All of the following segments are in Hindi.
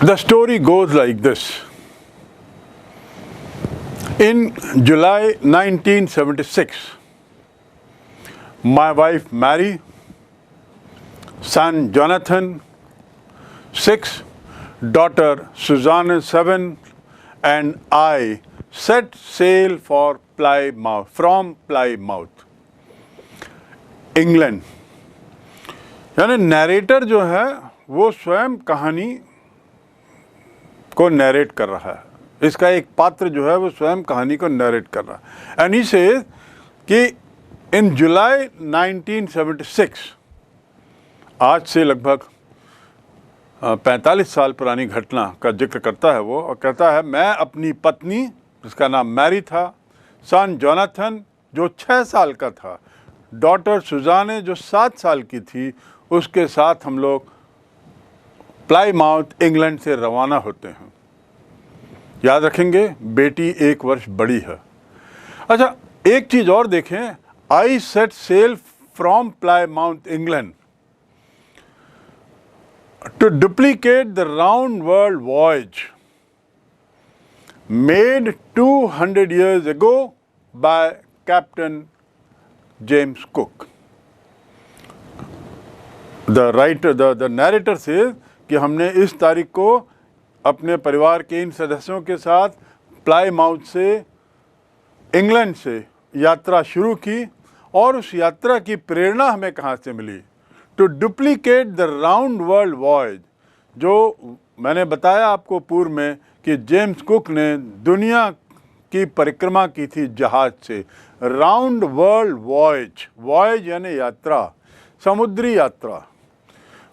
The story goes like this. In July 1976, my wife Mary, son Jonathan, 6, daughter Susanna, 7, and I set sail for Plymouth, from Plymouth, England. यानी नैरेटर जो है वो स्वयं कहानी को नैरेट कर रहा है। इसका एक पात्र जो है वो स्वयं कहानी को नैरेट कर रहा है। एंड ही सेज कि इन जुलाई 1976, आज से लगभग 45 साल पुरानी घटना का जिक्र करता है वो, और कहता है मैं अपनी पत्नी, जिसका नाम मैरी था, सन जोनाथन जो 6 साल का था, डॉटर सुजाने जो 7 साल की थी, उसके साथ हम लोग प्लाईमाउथ इंग्लैंड से रवाना होते हैं। याद रखेंगे, बेटी 1 वर्ष बड़ी है। अच्छा, एक चीज़ और देखें, I set sail from Plymouth England to duplicate the round world voyage made 200 years ago by Captain James Cook. The narrator says कि हमने इस तारीख को अपने परिवार के इन सदस्यों के साथ प्लाईमाउथ से इंग्लैंड से यात्रा शुरू की, और उस यात्रा की प्रेरणा हमें कहाँ से मिली? To duplicate the round world voyage, जो मैंने बताया आपको पूर्व में कि जेम्स कुक ने दुनिया की परिक्रमा की थी जहाज से। राउंड वर्ल्ड वॉयज, वॉयज यानी यात्रा, समुद्री यात्रा,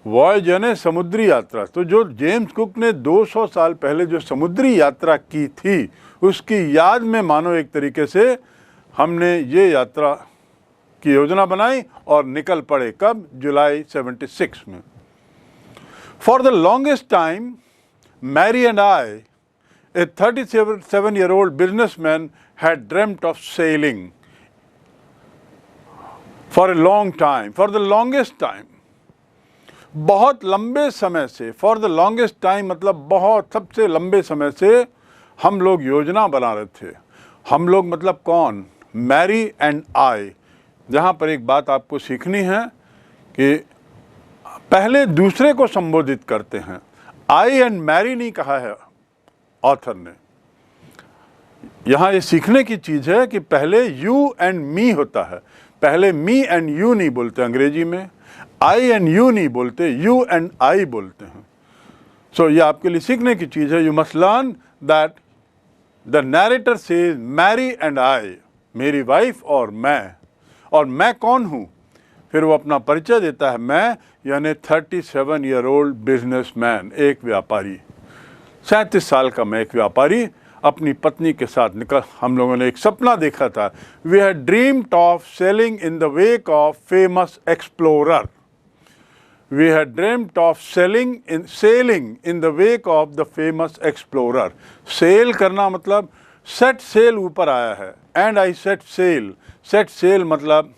वॉयज यानी समुद्री यात्रा। तो जो जेम्स कुक ने 200 साल पहले जो समुद्री यात्रा की थी, उसकी याद में मानो एक तरीके से हमने ये यात्रा की योजना बनाई और निकल पड़े। कब? जुलाई 76 में। For the longest time Mary and I, a 37-year-old businessman, had dreamt of sailing for a long time, for the longest time, बहुत लंबे समय से। फॉर द लॉन्गेस्ट टाइम मतलब बहुत, सबसे लंबे समय से हम लोग योजना बना रहे थे। हम लोग मतलब कौन? Mary and I. जहाँ पर एक बात आपको सीखनी है कि पहले दूसरे को संबोधित करते हैं। आई एंड मैरी नहीं कहा है ऑथर ने। यहाँ ये सीखने की चीज़ है कि पहले यू एंड मी होता है। पहले मी एंड यू नहीं बोलते अंग्रेजी में, आई एंड यू नहीं बोलते, यू एंड आई बोलते हैं। सो ये आपके लिए सीखने की चीज़ है। You must learn that the narrator says Mary and I, मेरी वाइफ और मैं कौन हूँ? फिर वो अपना परिचय देता है। मैं यानी 37-year-old बिजनेसमैन, एक व्यापारी, 37 साल का मैं एक व्यापारी, अपनी पत्नी के साथ निकल। हम लोगों ने एक सपना देखा था। We had dreamed of sailing in the wake of famous explorer. We had dreamt of sailing in the wake of the famous explorer. Sail करना मतलब set sail ऊपर आया है। And I set sail. Set sail मतलब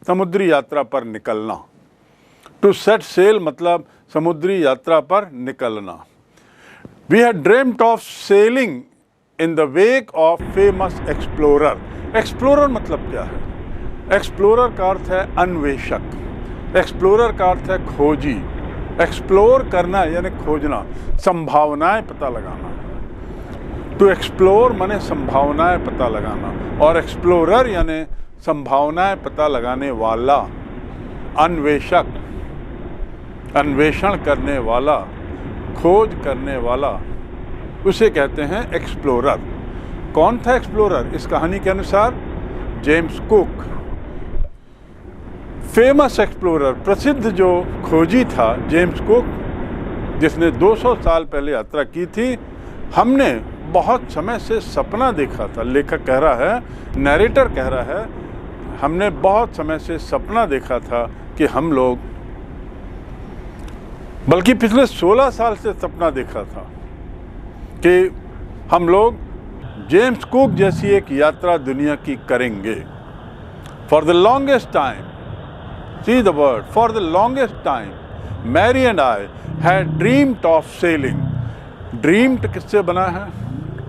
समुद्री यात्रा पर निकलना। To set sail मतलब समुद्री यात्रा पर निकलना। We had dreamt of sailing in the wake of famous explorer. Explorer मतलब क्या है? Explorer का अर्थ है अन्वेषक। एक्सप्लोरर का अर्थ है खोजी। एक्सप्लोर करना यानी खोजना, संभावनाएं पता लगाना। टू एक्सप्लोर माने संभावनाएं पता लगाना, और एक्सप्लोरर यानी संभावनाएं पता लगाने वाला, अन्वेषक, अन्वेषण करने वाला, खोज करने वाला, उसे कहते हैं एक्सप्लोरर। कौन था एक्सप्लोरर? इस कहानी के अनुसार जेम्स कुक, फेमस एक्सप्लोरर, प्रसिद्ध जो खोजी था जेम्स कुक, जिसने 200 साल पहले यात्रा की थी। हमने बहुत समय से सपना देखा था, लेखक कह रहा है, नैरेटर कह रहा है, हमने बहुत समय से सपना देखा था कि हम लोग, बल्कि पिछले 16 साल से सपना देखा था कि हम लोग जेम्स कुक जैसी एक यात्रा दुनिया की करेंगे। For the longest time, see the word, for the longest time, Mary and I had dreamed of sailing dreamed किससे बना है?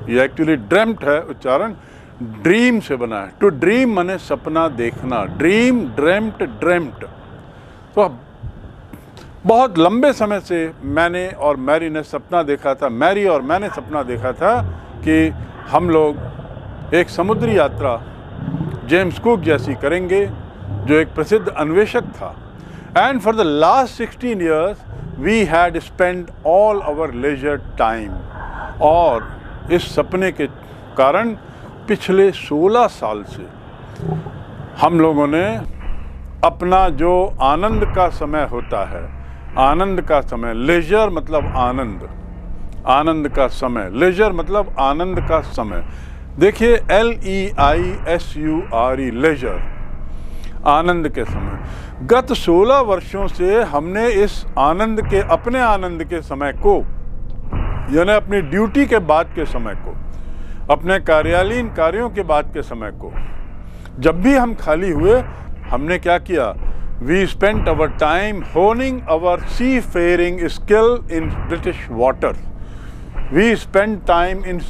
ये एक्चुअली ड्रेम्ट है उच्चारण, ड्रीम से बना है। टू ड्रीम माने सपना देखना, ड्रीम, ड्रेम्ट, ड्रेम्ट। तो बहुत लंबे समय से मैंने और मैरी ने सपना देखा था, मैरी और मैंने सपना देखा था कि हम लोग एक समुद्री यात्रा जेम्स कुक जैसी करेंगे, जो एक प्रसिद्ध अन्वेषक था। And for the last 16 years we had spend all our leisure time. और इस सपने के कारण पिछले 16 साल से हम लोगों ने अपना जो आनंद का समय होता है, आनंद का समय, लेजर मतलब आनंद, आनंद का समय, लेजर मतलब आनंद का समय। देखिए LEISURE, लेजर, आनंद के समय। गत 16 वर्षों से हमने इस आनंद के, अपने आनंद के समय को, यानी अपनी ड्यूटी के बाद के समय को, अपने कार्यालयीन कार्यों के बाद के समय को, जब भी हम खाली हुए, हमने क्या किया? We spent our time honing our seafaring skill in British water. We spend time in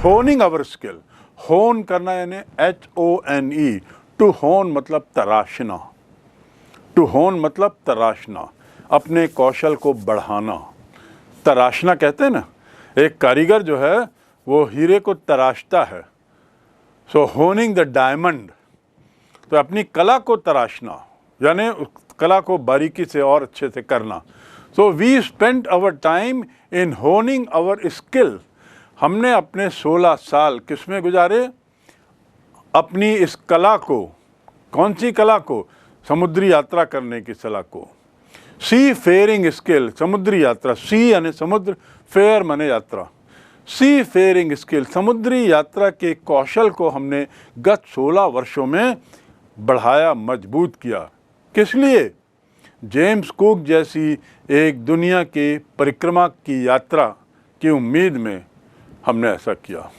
honing our skill. Hone करना यानी HONE। टू होन मतलब तराशना, टू होन मतलब तराशना, अपने कौशल को बढ़ाना। तराशना कहते हैं ना, एक कारीगर जो है वो हीरे को तराशता है। सो होनिंग द डायमंड, तो अपनी कला को तराशना, यानी उस कला को बारीकी से और अच्छे से करना। So we spent our time in honing our skill. हमने अपने 16 साल किस में गुजारे? अपनी इस कला को, कौन सी कला को? समुद्री यात्रा करने की कला को। सी फेयरिंग स्किल, समुद्री यात्रा, सी यानी समुद्र, फेयर माने यात्रा। सी फेयरिंग स्किल, समुद्री यात्रा के कौशल को हमने गत 16 वर्षों में बढ़ाया, मजबूत किया। किस लिए? जेम्स कुक जैसी एक दुनिया के परिक्रमा की यात्रा की उम्मीद में हमने ऐसा किया।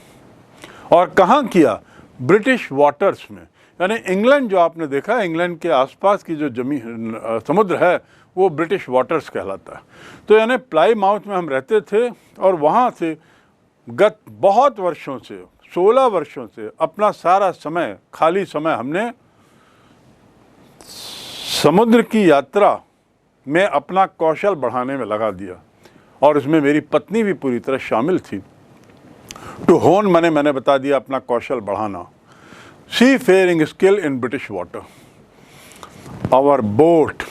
और कहाँ किया? ब्रिटिश वाटर्स में, यानी इंग्लैंड जो आपने देखा, इंग्लैंड के आसपास की जो समुद्र है वो ब्रिटिश वाटर्स कहलाता है। तो यानी प्लाईमाउथ में हम रहते थे और वहाँ से गत बहुत वर्षों से, 16 वर्षों से अपना सारा समय, खाली समय हमने समुद्र की यात्रा में अपना कौशल बढ़ाने में लगा दिया। और इसमें मेरी पत्नी भी पूरी तरह शामिल थी। टू होन मैंने बता दिया, अपना कौशल बढ़ाना। Seafaring skill in British water. Our boat,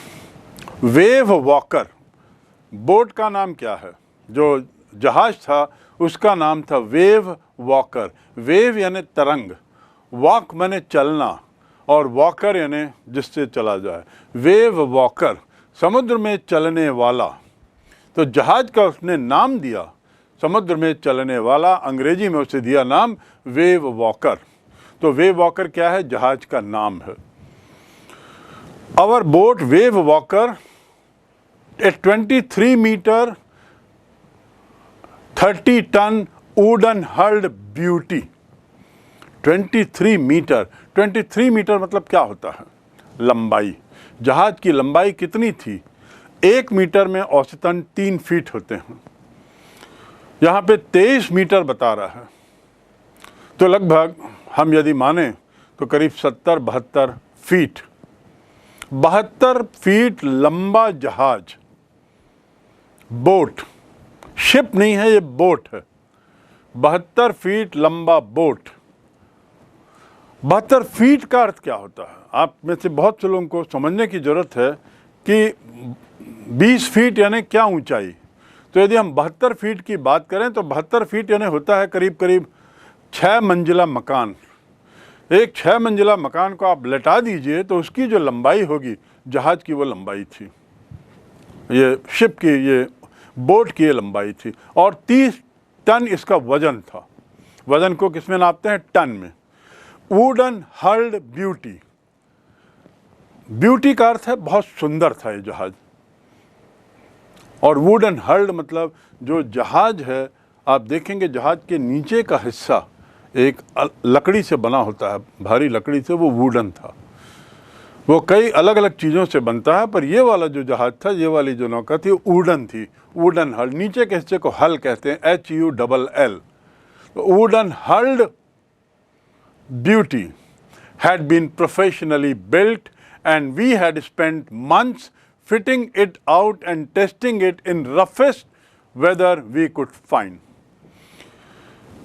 wave Walker. Boat का नाम क्या है? जो जहाज था उसका नाम था वेव वॉकर। वेव यानी तरंग, वॉक माने चलना, और वॉकर यानी जिससे चला जाए। वेव वॉकर, समुद्र में चलने वाला। तो जहाज का उसने नाम दिया, समुद्र में चलने वाला, अंग्रेजी में उसे दिया नाम वेव वॉकर। तो वेव वॉकर क्या है? जहाज का नाम है। Our boat wave walker, a 23 metre 30 tonne wooden hulled beauty. 23 metre, 23 metre मतलब क्या होता है? लंबाई। जहाज की लंबाई कितनी थी? 1 मीटर में औसतन 3 फीट होते हैं। यहाँ पे 23 मीटर बता रहा है, तो लगभग हम यदि माने तो करीब 70-72 फीट, 72 फीट लंबा जहाज, बोट, शिप नहीं है ये, बोट है। 72 फीट लंबा बोट। 72 फीट का अर्थ क्या होता है? आप में से बहुत से लोगों को समझने की जरूरत है कि 20 फीट यानी क्या ऊंचाई। तो यदि हम 72 फीट की बात करें तो 72 फीट यानी होता है करीब करीब 6 मंजिला मकान। एक 6 मंजिला मकान को आप लटा दीजिए तो उसकी जो लंबाई होगी, जहाज की वो लंबाई थी, ये शिप की, ये बोट की ये लंबाई थी। और 30 टन इसका वजन था। वजन को किस में नापते हैं? टन में। वुडन हल्ड ब्यूटी, ब्यूटी का अर्थ है बहुत सुंदर था ये जहाज। और वुडन हल्ड मतलब जो जहाज है, आप देखेंगे जहाज के नीचे का हिस्सा एक लकड़ी से बना होता है, भारी लकड़ी से, वो वुडन था। वो कई अलग अलग चीज़ों से बनता है, पर ये वाला जो जहाज़ था, ये वाली जो नौका थी, वुडन थी, वुडन हल, नीचे के हिस्से को हल कहते हैं, HULL। तो wooden hulled beauty had been professionally built, and we had spent months fitting it out and testing it in roughest weather we could find.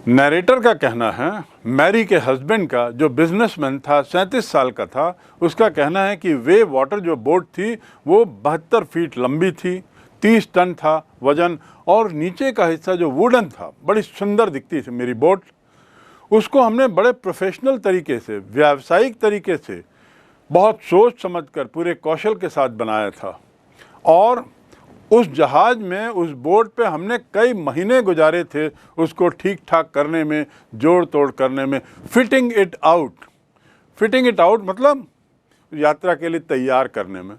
Narrator का कहना है, मैरी के हस्बैंड का जो बिजनेसमैन था, 37 साल का था, उसका कहना है कि वे वाटर जो बोट थी वो 72 फीट लंबी थी, 30 टन था वजन, और नीचे का हिस्सा जो वुडन था, बड़ी सुंदर दिखती थी मेरी बोट। उसको हमने बड़े प्रोफेशनल तरीके से, व्यावसायिक तरीके से, बहुत सोच समझकर, पूरे कौशल के साथ बनाया था। और उस जहाज़ में, उस बोट पे हमने कई महीने गुजारे थे उसको ठीक ठाक करने में, जोड़ तोड़ करने में, fitting it out. Fitting it out मतलब यात्रा के लिए तैयार करने में।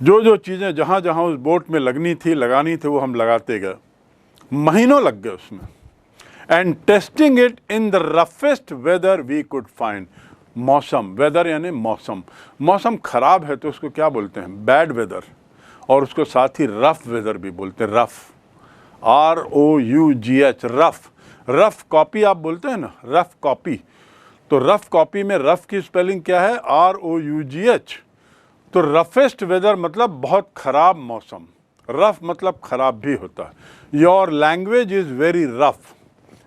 जो जो चीज़ें जहाँ जहाँ उस बोट में लगनी थी, लगानी थी, वो हम लगाते गए, महीनों लग गए उसमें। And testing it in the roughest weather we could find. मौसम, वेदर यानी मौसम। मौसम खराब है तो उसको क्या बोलते हैं? Bad weather. और उसको साथ ही रफ वेदर भी बोलते हैं, rough, ROUGH, rough. Rough copy आप बोलते हैं ना, रफ कॉपी। तो रफ कॉपी में रफ की स्पेलिंग क्या है? ROUGH। तो रफेस्ट वेदर मतलब बहुत खराब मौसम। रफ मतलब खराब भी होता है। Your language is very rough,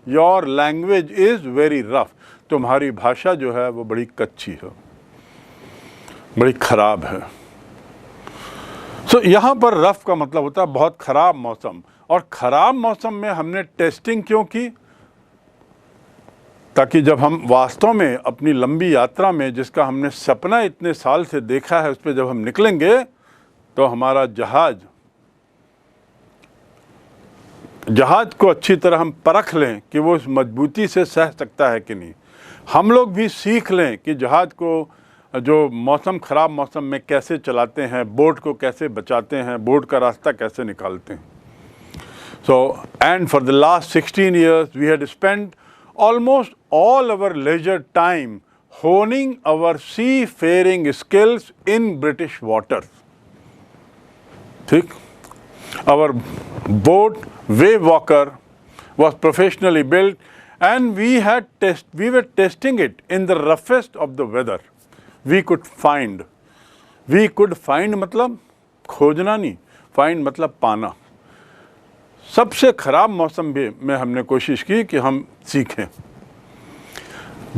your language is very rough. तुम्हारी भाषा जो है वो बड़ी कच्ची है, बड़ी खराब है। यहाँ पर रफ का मतलब होता है बहुत खराब मौसम। और खराब मौसम में हमने टेस्टिंग क्यों की? ताकि जब हम वास्तव में अपनी लंबी यात्रा में, जिसका हमने सपना इतने साल से देखा है, उस पर जब हम निकलेंगे तो हमारा जहाज़ को अच्छी तरह हम परख लें कि वो उस मजबूती से सह सकता है कि नहीं। हम लोग भी सीख लें कि जहाज़ को जो मौसम, ख़राब मौसम में कैसे चलाते हैं, बोट को कैसे बचाते हैं, बोट का रास्ता कैसे निकालते हैं। And for the last 16 years we had spent almost all our leisure time honing our seafaring skills in British waters. ठीक? Our boat, Wave Walker, was professionally built, and we were testing it in the roughest of the weather we could find. We could find मतलब खोजना नहीं, find मतलब पाना। सबसे खराब मौसम भी में हमने कोशिश की कि हम सीखें।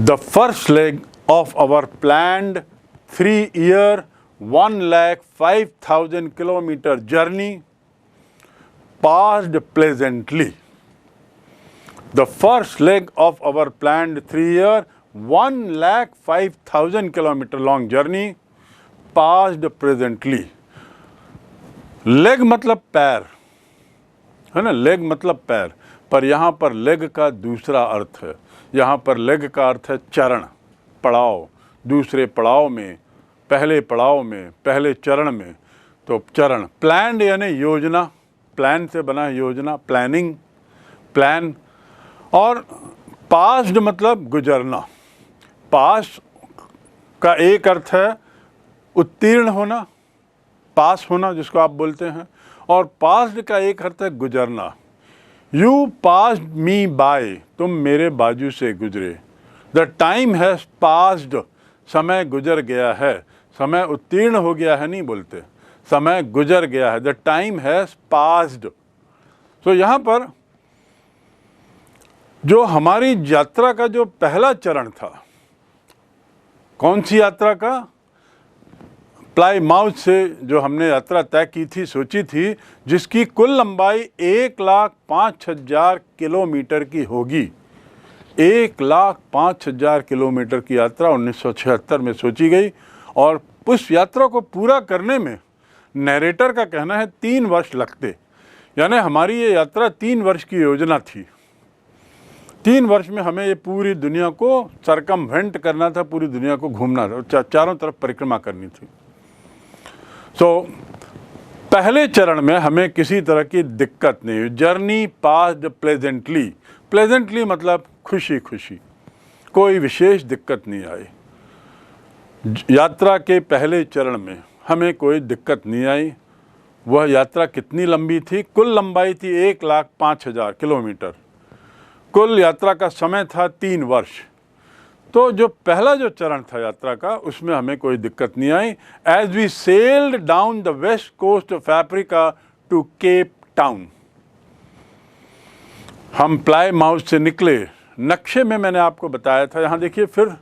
The first leg of our planned 3-year 1,05,000 kilometer journey passed pleasantly. The first leg of our planned 3-year 1,05,000 kilometer long journey passed pleasantly. Leg मतलब पैर है ना, लेग मतलब पैर, पर यहाँ पर लेग का दूसरा अर्थ है। यहाँ पर लेग का अर्थ है चरण, पड़ाव, दूसरे पड़ाव में, पहले पड़ाव में, पहले चरण में। तो चरण, प्लान्ड यानी योजना, प्लान से बना है योजना, प्लानिंग, प्लान। और पास्ड मतलब गुजरना। पास का एक अर्थ है उत्तीर्ण होना, पास होना जिसको आप बोलते हैं, और पास्ड का एक अर्थ है गुजरना। यू पास्ड मी बाय, तुम मेरे बाजू से गुजरे। द टाइम हैज़ पास्ड, समय गुजर गया है। समय उत्तीर्ण हो गया है नहीं बोलते, समय गुजर गया है। The time has passed. तो यहाँ पर जो हमारी यात्रा का जो पहला चरण था, कौन सी यात्रा का? प्लाईमाउथ से जो हमने यात्रा तय की थी, सोची थी, जिसकी कुल लंबाई 1,05,000 किलोमीटर की होगी। 1,05,000 किलोमीटर की यात्रा 1976 में सोची गई, और उस यात्रा को पूरा करने में नरेटर का कहना है 3 वर्ष लगते। यानी हमारी ये यात्रा 3 वर्ष की योजना थी। 3 वर्ष में हमें ये पूरी दुनिया को सरकमवेंट करना था, पूरी दुनिया को घूमना था, चारों तरफ परिक्रमा करनी थी। पहले चरण में हमें किसी तरह की दिक्कत नहीं हुई। Journey passed pleasantly. प्लेजेंटली मतलब खुशी खुशी, कोई विशेष दिक्कत नहीं आई। यात्रा के पहले चरण में हमें कोई दिक्कत नहीं आई। वह यात्रा कितनी लंबी थी? कुल लंबाई थी 1,05,000 किलोमीटर। कुल यात्रा का समय था 3 वर्ष। तो जो पहला जो चरण था यात्रा का, उसमें हमें कोई दिक्कत नहीं आई। As we sailed down the west coast of Africa to Cape Town, हम प्लाईमाउथ से निकले। नक्शे में मैंने आपको बताया था, यहाँ देखिए फिर,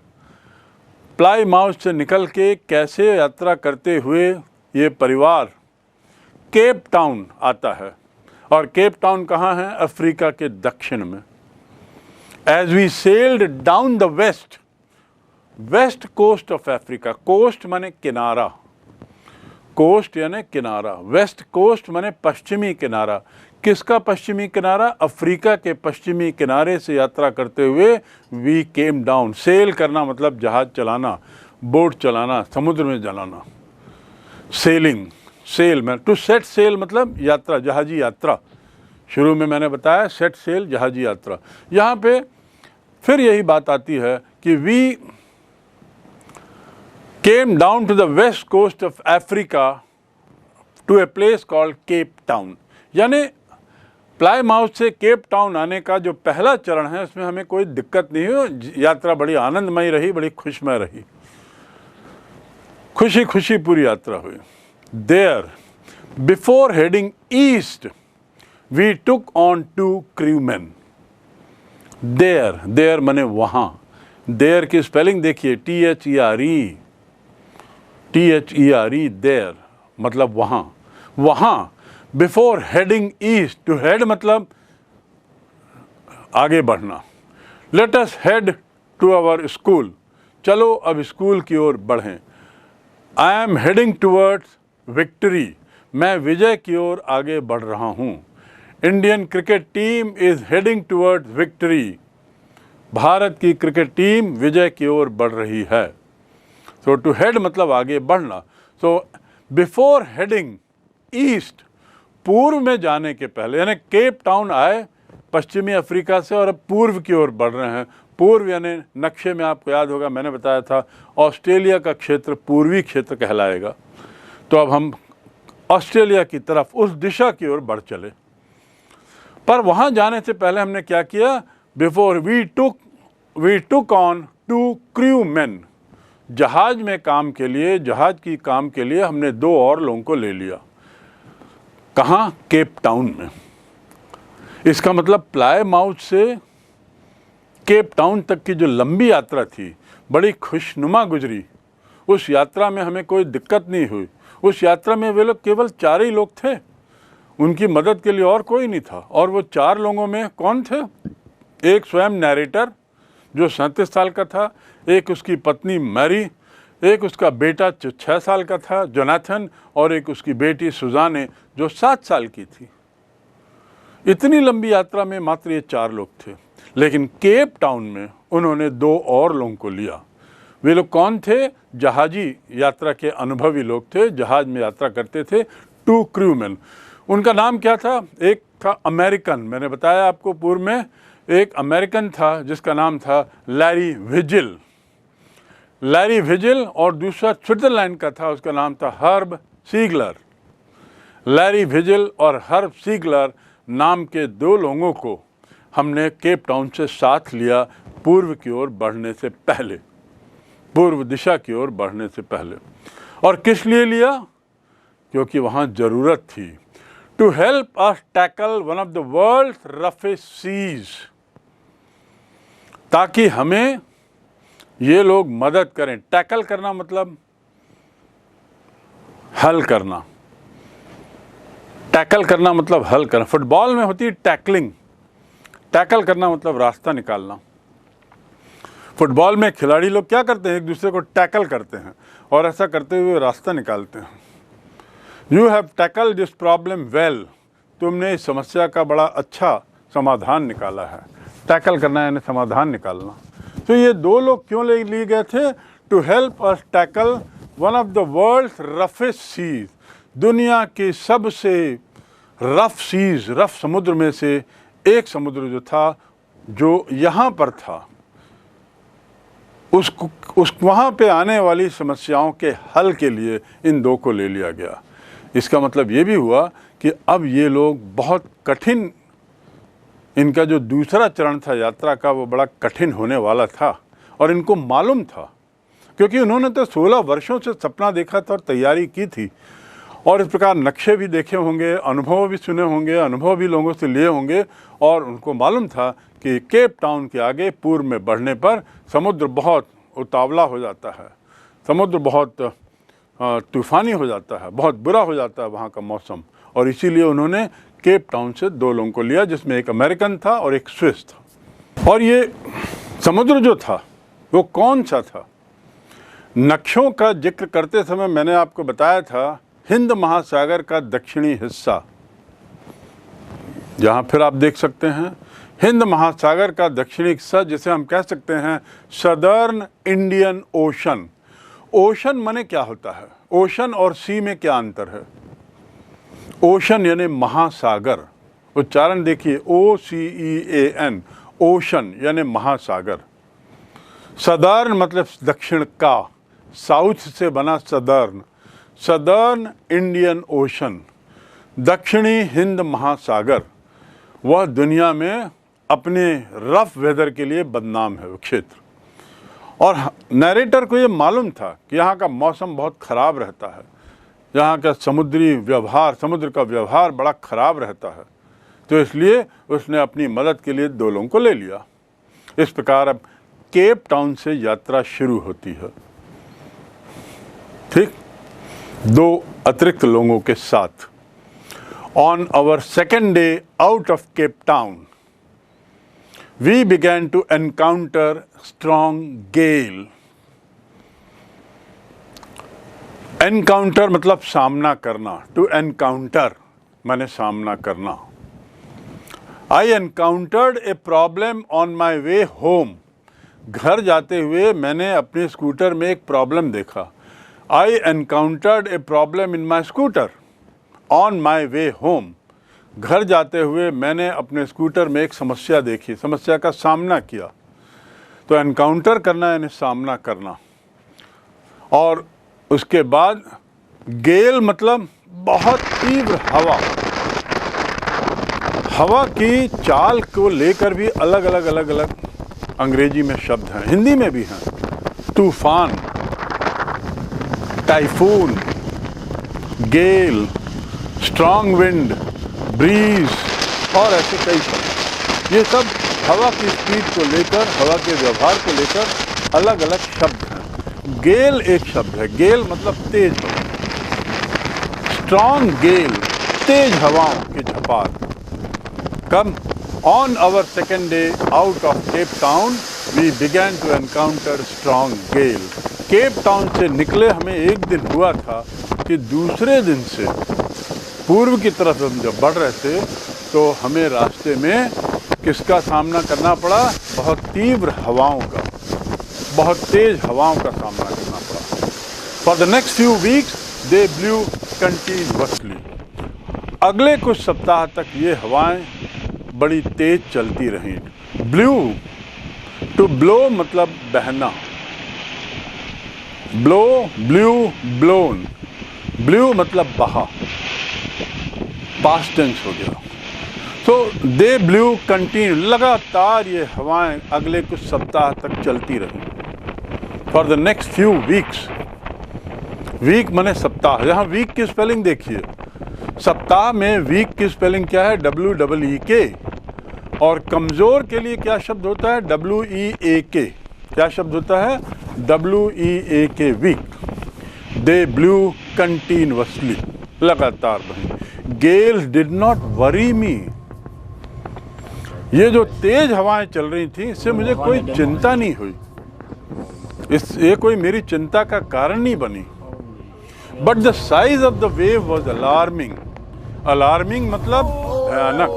प्लाईमाउथ से निकल के कैसे यात्रा करते हुए ये परिवार केप टाउन आता है। और केप टाउन कहाँ है? अफ्रीका के दक्षिण में। As we sailed down the west coast of Africa, coast माने किनारा, कोस्ट यानी किनारा, वेस्ट कोस्ट माने पश्चिमी किनारा। किसका पश्चिमी किनारा? अफ्रीका के पश्चिमी किनारे से यात्रा करते हुए वी केम डाउन। सेल करना मतलब जहाज चलाना, बोट चलाना, समुद्र में चलाना, सेलिंग, सेल में। टू सेट सेल मतलब यात्रा, जहाजी यात्रा। शुरू में मैंने बताया सेट सेल, जहाजी यात्रा। यहाँ पे फिर यही बात आती है कि we came down to the west coast of Africa to a place called Cape Town. यानी प्लाईमाउथ से केप टाउन आने का जो पहला चरण है, उसमें हमें कोई दिक्कत नहीं हुई। यात्रा बड़ी आनंदमयी रही, बड़ी खुशमय रही, खुशी खुशी पूरी यात्रा हुई। There before heading east we took on 2 crewmen. There, there माने वहाँ। देयर की स्पेलिंग देखिए, THERE, देयर मतलब वहाँ, वहाँ। Before heading east, to head मतलब आगे बढ़ना। Let us head to our school, चलो अब स्कूल की ओर बढ़ें। I am heading towards victory, मैं विजय की ओर आगे बढ़ रहा हूँ। Indian cricket team is heading towards victory, Bharat की क्रिकेट टीम विजय की ओर बढ़ रही है। सो टू हेड मतलब आगे बढ़ना। सो बिफोर हेडिंग ईस्ट, पूर्व में जाने के पहले, यानी केप टाउन आए पश्चिमी अफ्रीका से और अब पूर्व की ओर बढ़ रहे हैं। पूर्व यानी नक्शे में आपको याद होगा मैंने बताया था ऑस्ट्रेलिया का क्षेत्र पूर्वी क्षेत्र कहलाएगा। तो अब हम ऑस्ट्रेलिया की तरफ, उस दिशा की ओर बढ़ चले। पर वहाँ जाने से पहले हमने क्या किया? Before we took on 2 crewman, जहाज में काम के लिए, जहाज की काम के लिए हमने 2 और लोगों को ले लिया। कहाँ? केप टाउन में। इसका मतलब प्लाईमाउथ से केप टाउन तक की जो लंबी यात्रा थी, बड़ी खुशनुमा गुजरी। उस यात्रा में हमें कोई दिक्कत नहीं हुई। उस यात्रा में वे लोग केवल 4 ही लोग थे, उनकी मदद के लिए और कोई नहीं था। और वो 4 लोगों में कौन थे? एक स्वयं नैरेटर जो 37 साल का था, एक उसकी पत्नी मैरी, एक उसका बेटा जो 6 साल का था जोनाथन, और एक उसकी बेटी सुजाने जो 7 साल की थी। इतनी लंबी यात्रा में मात्र ये 4 लोग थे। लेकिन केप टाउन में उन्होंने 2 और लोगों को लिया। वे लोग कौन थे? जहाजी यात्रा के अनुभवी लोग थे, जहाज में यात्रा करते थे। 2 क्रूमैन। उनका नाम क्या था? एक था अमेरिकन, मैंने बताया आपको पूर्व में, एक अमेरिकन था जिसका नाम था लैरी विजिल, और दूसरा स्विट्जरलैंड का था, उसका नाम था हर्ब सीगलर। लैरी विजिल और हर्ब सीगलर नाम के 2 लोगों को हमने केप टाउन से साथ लिया पूर्व की ओर बढ़ने से पहले, पूर्व दिशा की ओर बढ़ने से पहले। और किस लिए लिया? क्योंकि वहाँ ज़रूरत थी। To help us tackle one of the world's roughest seas, ताकि हमें ये लोग मदद करें। टैकल करना मतलब हल करना, टैकल करना मतलब हल करना। फुटबॉल में होती है टैकलिंग, टैकल करना मतलब रास्ता निकालना। फुटबॉल में खिलाड़ी लोग क्या करते हैं? एक दूसरे को टैकल करते हैं और ऐसा करते हुए रास्ता निकालते हैं। You have tackle this problem well, तुमने इस समस्या का बड़ा अच्छा समाधान निकाला है। टैकल करना यानी समाधान निकालना। तो ये 2 लोग क्यों ले लिए गए थे? To help us tackle one of the world's roughest seas, दुनिया के सबसे रफ सीज, रफ समुद्र में से एक समुद्र जो था, जो यहाँ पर था, उस वहाँ पे आने वाली समस्याओं के हल के लिए इन दो को ले लिया गया। इसका मतलब ये भी हुआ कि अब ये लोग बहुत कठिन, इनका जो दूसरा चरण था यात्रा का वो बड़ा कठिन होने वाला था और इनको मालूम था, क्योंकि उन्होंने तो 16 वर्षों से सपना देखा था और तैयारी की थी और इस प्रकार नक्शे भी देखे होंगे, अनुभव भी सुने होंगे, अनुभव भी लोगों से लिए होंगे और उनको मालूम था कि केप टाउन के आगे पूर्व में बढ़ने पर समुद्र बहुत उतावला हो जाता है, समुद्र बहुत तूफ़ानी हो जाता है, बहुत बुरा हो जाता है वहाँ का मौसम, और इसीलिए उन्होंने केप टाउन से 2 लोगों को लिया, जिसमें एक अमेरिकन था और एक स्विस था। और ये समुद्र जो था वो कौन सा था? नक्शों का जिक्र करते समय मैंने आपको बताया था हिंद महासागर का दक्षिणी हिस्सा, जहाँ फिर आप देख सकते हैं हिंद महासागर का दक्षिणी हिस्सा, जिसे हम कह सकते हैं सदर्न इंडियन ओशन। ओशन माने क्या होता है? ओशन और सी में क्या अंतर है? ओशन यानी महासागर, उच्चारण देखिए OCEAN, ओशन यानी महासागर। सदर्न मतलब दक्षिण का, साउथ से बना सदर्न, सदर्न इंडियन ओशन, दक्षिणी हिंद महासागर। वह दुनिया में अपने रफ वेदर के लिए बदनाम है वो क्षेत्र, और नरेटर को ये मालूम था कि यहाँ का मौसम बहुत ख़राब रहता है, यहाँ का समुद्री व्यवहार, समुद्र का व्यवहार बड़ा ख़राब रहता है, तो इसलिए उसने अपनी मदद के लिए 2 लोगों को ले लिया। इस प्रकार अब केप टाउन से यात्रा शुरू होती है, ठीक, 2 अतिरिक्त लोगों के साथ। On our second day out of Cape Town we began to encounter strong gale. Encounter मतलब सामना करना, to encounter माने सामना करना। I encountered a problem on my way home. घर जाते हुए मैंने अपने स्कूटर में एक प्रॉब्लम देखा। I encountered a problem in my scooter on my way home. घर जाते हुए मैंने अपने स्कूटर में एक समस्या देखी, समस्या का सामना किया। तो एनकाउंटर करना यानी सामना करना। और उसके बाद गेल मतलब बहुत तीव्र हवा। हवा की चाल को लेकर भी अलग अलग अंग्रेजी में शब्द हैं, हिंदी में भी हैं। तूफान, टाइफून, गेल, स्ट्रॉन्ग विंड, ब्रीज और ऐसे कई शब्द। ये सब हवा की स्पीड को लेकर, हवा के व्यवहार को लेकर अलग अलग शब्द हैं। गेल एक शब्द है, गेल मतलब तेज हवा, स्ट्रॉन्ग गेल, तेज हवाओं की झपार। Come on our second day out of Cape Town we began to encounter strong gale. Cape Town से निकले हमें एक दिन हुआ था कि दूसरे दिन से पूर्व की तरफ हम जब बढ़ रहे थे तो हमें रास्ते में किसका सामना करना पड़ा? बहुत तीव्र हवाओं का, बहुत तेज हवाओं का सामना करना पड़ा। For the next few weeks they blew continuously. अगले कुछ सप्ताह तक ये हवाएं बड़ी तेज चलती रहीं। ब्लू, टू ब्लो मतलब बहना, ब्लो, ब्लू, ब्लोन, ब्लू मतलब बहा, पास्ट टेंस हो गया। तो दे ब्लू कंटिन्यू, लगातार ये हवाएं अगले कुछ सप्ताह तक चलती रही। For the next few weeks, week माने सप्ताह, यहाँ वीक की स्पेलिंग देखिए। सप्ताह में वीक की स्पेलिंग क्या है? WEEK। और कमज़ोर के लिए क्या शब्द होता है? WEAK। क्या शब्द होता है? WEAK, weak. They blew continuously, लगातार बही। Gale did not worry me. ये जो तेज हवाएं चल रही थी इससे मुझे कोई चिंता नहीं हुई, ये कोई मेरी चिंता का कारण नहीं बनी। But the size of the wave was alarming. Alarming मतलब भयानक,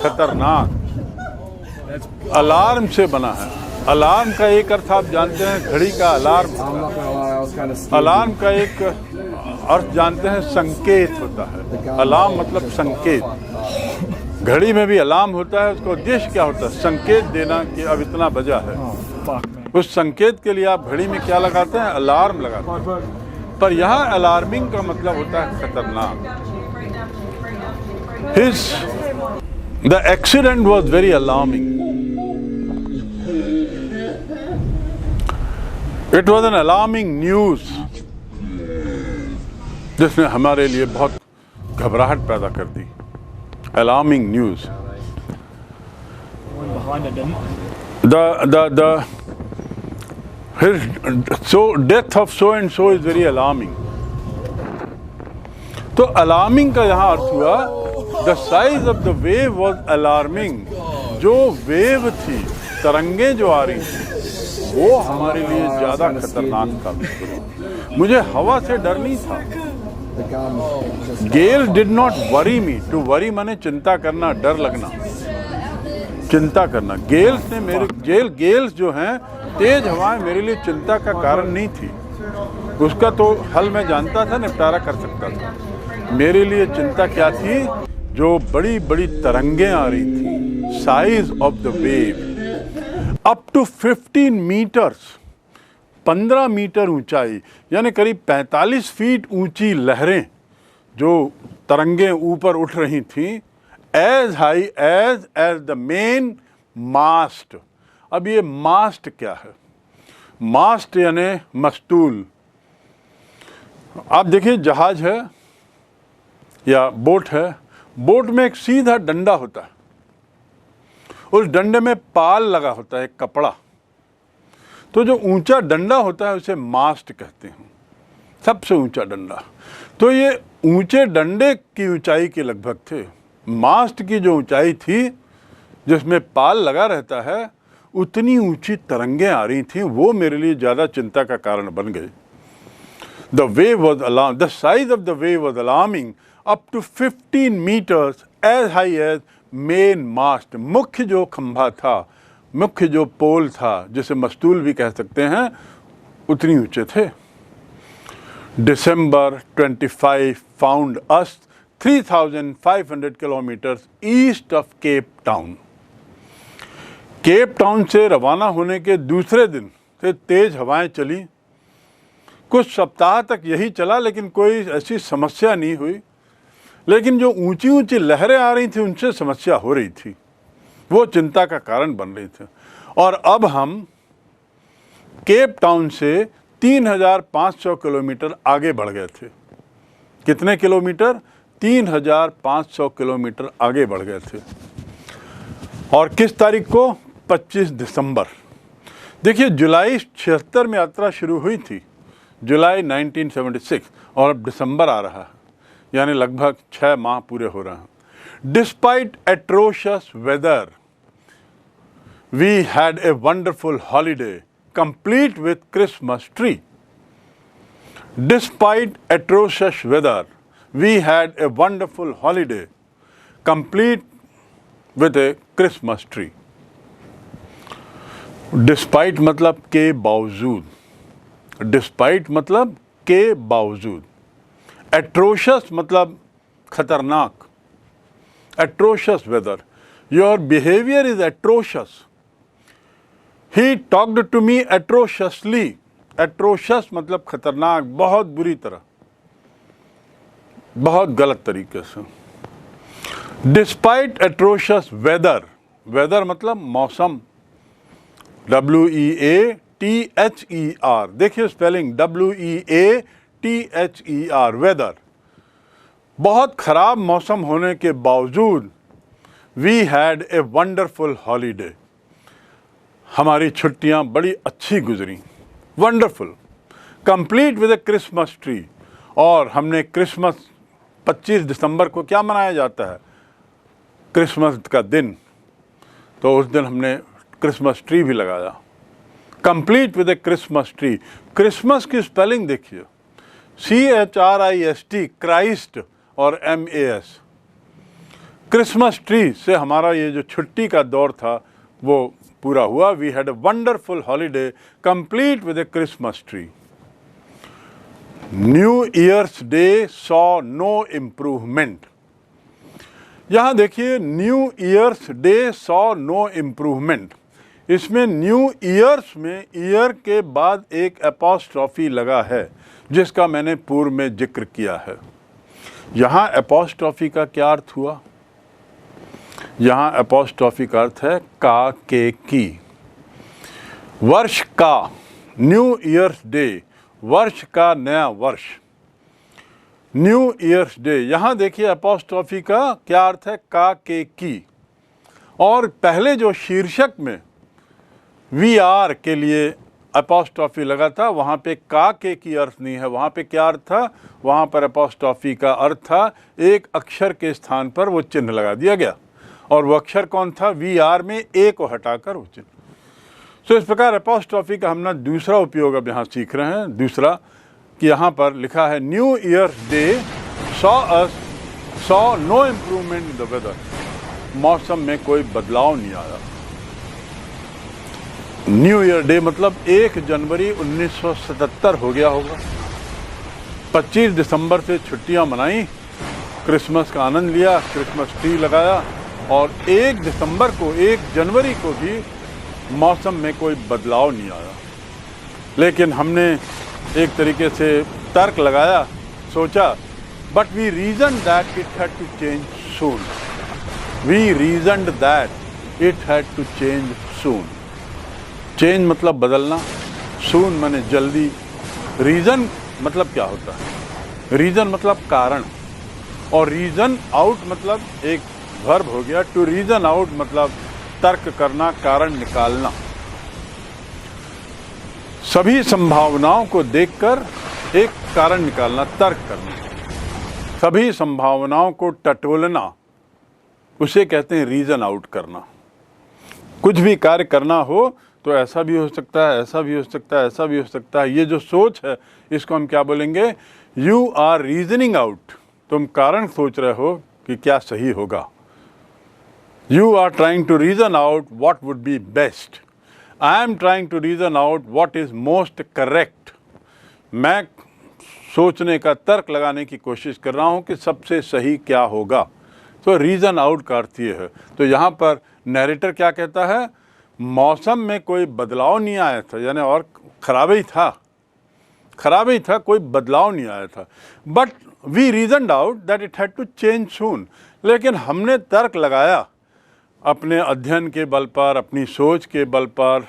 खतरनाक। अलार्म से बना है। अलार्म का एक अर्थ आप जानते हैं, घड़ी का अलार्म होता है। अलार्म का एक अर्थ जानते हैं, संकेत होता है। अलार्म मतलब संकेत। घड़ी में भी अलार्म होता है, उसका उद्देश्य क्या होता है? संकेत देना कि अब इतना बजा है। उस संकेत के लिए आप घड़ी में क्या लगाते हैं? अलार्म लगाते हैं। पर यहाँ अलार्मिंग का मतलब होता है खतरनाक। The accident was very alarming. It was an alarming news जिसने हमारे लिए बहुत घबराहट पैदा कर दी। Alarming news. So death of so and so is very alarming. तो अलार्मिंग का यहाँ अर्थ हुआ the size of the wave was alarming. जो वेव थी, तरंगे जो आ रही थी, वो हमारे लिए ज्यादा खतरनाक था। मुझे हवा से डर नहीं था। Gale did not worry me. To worry माने चिंता करना, डर लगना, चिंता करना। गेल्स ने मेरे गेल्स जो हैं, तेज हवाएं मेरे लिए चिंता का कारण नहीं थी। उसका तो हल मैं जानता था, निपटारा कर सकता था। मेरे लिए चिंता क्या थी? जो बड़ी बड़ी तरंगें आ रही थी, size of the wave up to 15 metres, 15 metre ऊंचाई, यानी करीब 45 फीट ऊंची लहरें जो तरंगें ऊपर उठ रही थीं, as high as the main mast. अब ये मास्ट क्या है? मास्ट यानी मस्तूल। आप देखिए, जहाज है या बोट है, बोट में एक सीधा डंडा होता है, उस डंडे में पाल लगा होता है, एक कपड़ा। तो जो ऊंचा डंडा होता है उसे मास्ट कहते हैं, सबसे ऊंचा डंडा। तो ये ऊंचे डंडे की ऊंचाई के लगभग थे। मास्ट की जो ऊंचाई थी, जिसमें पाल लगा रहता है, उतनी ऊंची तरंगें आ रही थीं। वो मेरे लिए ज़्यादा चिंता का कारण बन गए। The wave was alarm, the size of the wave was alarming up to 15 metres as high as main mast. मुख्य जो खंभा था, मुख्य जो पोल था, जिसे मस्तूल भी कह सकते हैं, उतनी ऊंचे थे। December 25 found us 3,500 kilometre east of Cape town. Cap Town से रवाना होने के दूसरे दिन से तेज हवाएं चली। कुछ सप्ताह तक यही चला, लेकिन कोई ऐसी समस्या नहीं हुई। लेकिन जो ऊंची ऊंची लहरें आ रही थी, उनसे समस्या हो रही थी, वो चिंता का कारण बन रही थी। और अब हम केप टाउन से 3,500 किलोमीटर आगे बढ़ गए थे। कितने किलोमीटर? 3,500 किलोमीटर आगे बढ़ गए थे। और किस तारीख को? 25 दिसंबर। देखिए, जुलाई 76 में यात्रा शुरू हुई थी, जुलाई 1976, और अब दिसंबर आ रहा है, यानी लगभग 6 माह पूरे हो रहे हैं। Despite atrocious weather we had a wonderful holiday complete with Christmas tree. Despite atrocious weather, we had a wonderful holiday, complete with a Christmas tree. Despite मतलब के बावजूद, despite मतलब के बावजूद, atrocious मतलब खतरनाक, atrocious weather. Your behavior is atrocious. He talked to me atrociously. Atrocious मतलब खतरनाक, बहुत बुरी तरह, बहुत गलत तरीके से। Despite atrocious weather, weather मतलब मौसम, WEATHER। देखिए स्पेलिंग, WEATHER, weather। बहुत खराब मौसम होने के बावजूद we had a wonderful holiday। हमारी छुट्टियां बड़ी अच्छी गुजरी, wonderful, complete with a Christmas tree. और हमने क्रिसमस 25 दिसंबर को क्या मनाया जाता है? क्रिसमस का दिन। तो उस दिन हमने क्रिसमस ट्री भी लगाया, complete with a Christmas tree. Christmas की स्पेलिंग देखिए, CHRIST, क्राइस्ट, और MAS। क्रिसमस ट्री से हमारा ये जो छुट्टी का दौर था वो पूरा हुआ। We had a wonderful holiday complete with a Christmas tree. New Year's Day saw no improvement. यहाँ देखिए, New Year's Day saw no improvement. इसमें न्यू ईयर्स में ईयर के बाद एक एपॉस्ट्रॉफी लगा है, जिसका मैंने पूर्व में जिक्र किया है। यहाँ एपॉस्ट्रॉफी का क्या अर्थ हुआ? यहाँ एपॉस्ट्रॉफी का अर्थ है का, के, की। वर्ष का, न्यू ईयर्स डे, वर्ष का नया वर्ष, न्यू ईयर्स डे। यहाँ देखिए एपॉस्ट्रॉफी का क्या अर्थ है? का, के, की। और पहले जो शीर्षक में वी आर के लिए एपॉस्ट्रॉफी लगा था, वहाँ पे का, के की अर्थ नहीं है। वहाँ पे क्या अर्थ था? वहाँ पर एपॉस्ट्रॉफी का अर्थ था एक अक्षर के स्थान पर वो चिन्ह लगा दिया गया, और वो अक्षर कौन था? वी आर में ए को हटाकर वो चिन्ह। तो इस प्रकार एपॉस्ट्रॉफी का हम दूसरा उपयोग अब यहाँ सीख रहे हैं। दूसरा कि यहाँ पर लिखा है New Year's Day saw no improvement in the weather. मौसम में कोई बदलाव नहीं आया। न्यू ईयर डे मतलब 1 जनवरी 1977 हो गया होगा। 25 दिसंबर से छुट्टियां मनाई, क्रिसमस का आनंद लिया, क्रिसमस ट्री लगाया, और 1 दिसंबर को, 1 जनवरी को भी मौसम में कोई बदलाव नहीं आया। लेकिन हमने एक तरीके से तर्क लगाया, सोचा, but we reason that it had to change soon. We reasoned that it had to change soon. Change मतलब बदलना, सून माने जल्दी। रीज़न मतलब क्या होता है? रीज़न मतलब कारण, और रीज़न आउट मतलब एक वर्ब हो गया। टू रीज़न आउट मतलब तर्क करना, कारण निकालना। सभी संभावनाओं को देखकर एक कारण निकालना, तर्क करना। सभी संभावनाओं को टटोलना, उसे कहते हैं रीज़न आउट करना। कुछ भी कार्य करना हो तो ऐसा भी हो सकता है, ऐसा भी हो सकता है, ऐसा भी हो सकता है। ये जो सोच है, इसको हम क्या बोलेंगे? You are reasoning out. तुम कारण सोच रहे हो कि क्या सही होगा। You are trying to reason out what would be best. I am trying to reason out what is most correct. मैं सोचने का, तर्क लगाने की कोशिश कर रहा हूँ कि सबसे सही क्या होगा। तो रीजन आउट का अर्थ ये है। तो यहाँ पर नैरेटर क्या कहता है? मौसम में कोई बदलाव नहीं आया था, यानी और खराब ही था, कोई बदलाव नहीं आया था। But we reasoned out that it had to change soon. लेकिन हमने तर्क लगाया अपने अध्ययन के बल पर, अपनी सोच के बल पर,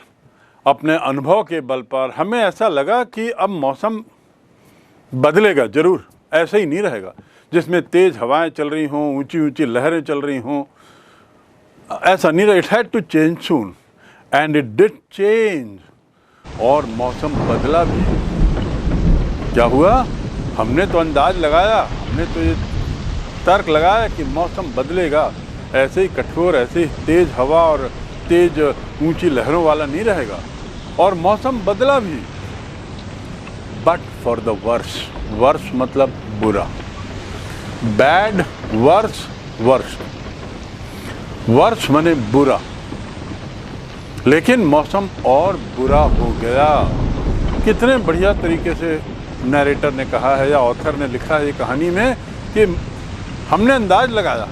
अपने अनुभव के बल पर। हमें ऐसा लगा कि अब मौसम बदलेगा ज़रूर, ऐसे ही नहीं रहेगा जिसमें तेज़ हवाएं चल रही हों, ऊंची ऊंची लहरें चल रही हों, ऐसा नहीं रहा। It had to change soon and it did change. और मौसम बदला भी। क्या हुआ? हमने तो अंदाज लगाया, हमने तो ये तर्क लगाया कि मौसम बदलेगा, ऐसे ही कठोर, ऐसे ही तेज़ हवा और तेज़ ऊंची लहरों वाला नहीं रहेगा। और मौसम बदला भी, but for the worse. Worse मतलब बुरा, बैड, वर्स, वर्स। वर्ष माने बुरा। लेकिन मौसम और बुरा हो गया। कितने बढ़िया तरीके से नैरेटर ने कहा है, या ऑथर ने लिखा है ये कहानी में, कि हमने अंदाज लगाया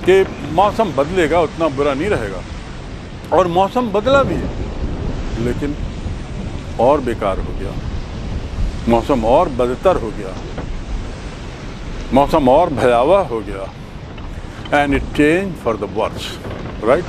कि मौसम बदलेगा, उतना बुरा नहीं रहेगा, और मौसम बदला भी, लेकिन और बेकार हो गया। मौसम और बदतर हो गया, मौसम और भयावह हो गया। And it change for the worse, right.